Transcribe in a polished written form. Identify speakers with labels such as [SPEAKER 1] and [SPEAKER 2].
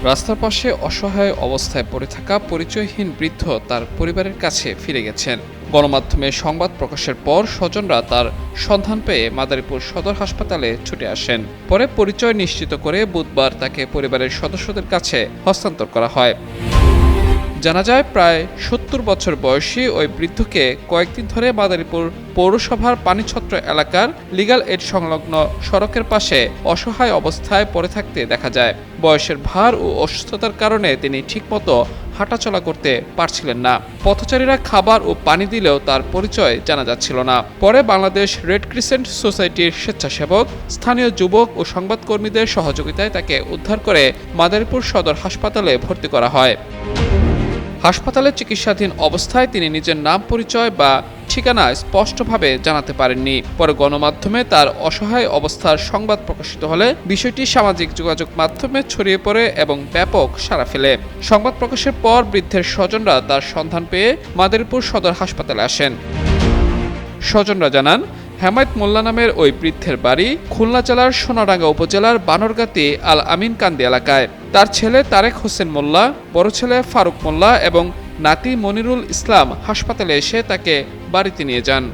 [SPEAKER 1] রাস্তার পাশে অসহায় অবস্থায় পড়ে থাকা পরিচয়হীন বৃদ্ধ তার পরিবারের কাছে ফিরে গেছেন। গণমাধ্যমে সংবাদ প্রকাশের পর স্বজনরা তার সন্ধান পেয়ে মাদারীপুর সদর হাসপাতালে ছুটে আসেন। পরে পরিচয় নিশ্চিত করে বুধবার তাকে পরিবারের সদস্যদের কাছে হস্তান্তর করা হয়। জানা যায়, প্রায় ৭০ বছর বয়সী ওই বৃদ্ধকে কয়েকদিন ধরে মাদারীপুর পৌরসভার পানিছত্র এলাকার লিগ্যাল এইড সংলগ্ন সড়কের পাশে অসহায় অবস্থায় পড়ে থাকতে দেখা যায়। বয়সের ভার ও অসুস্থতার কারণে তিনি ঠিকমতো হাঁটাচলা করতে পারছিলেন না। পথচারীরা খাবার ও পানি দিলেও তার পরিচয় জানা যাচ্ছিল না। পরে বাংলাদেশ রেড ক্রিসেন্ট সোসাইটির স্বেচ্ছাসেবক, স্থানীয় যুবক ও সংবাদকর্মীদের সহযোগিতায় তাকে উদ্ধার করে মাদারীপুর সদর হাসপাতালে ভর্তি করা হয়। হাসপাতালে চিকিৎসাধীন অবস্থায় তিনি নিজের নাম, পরিচয় বা ঠিকানা স্পষ্টভাবে জানাতে পারেননি। পরে গণমাধ্যমে তার অসহায় অবস্থার সংবাদ প্রকাশিত হলে বিষয়টি সামাজিক যোগাযোগ মাধ্যমে ছড়িয়ে পড়ে এবং ব্যাপক সাড়া ফেলে। সংবাদ প্রকাশের পর বৃদ্ধের স্বজনরা তার সন্ধান পেয়ে মাদারীপুর সদর হাসপাতালে আসেন। স্বজনরা জানান, হেমায়েত মোল্লা নামের ওই বৃদ্ধের বাড়ি খুলনা জেলার সোনাডাঙ্গা উপজেলার বানরগাতি আল আমিন কান্দি এলাকায়। তার ছেলে তারেক হোসেন মোল্লা, বড় ছেলে ফারুক মোল্লা এবং নাতি মনিরুল ইসলাম হাসপাতালে এসে তাকে বাড়িতে নিয়ে যান।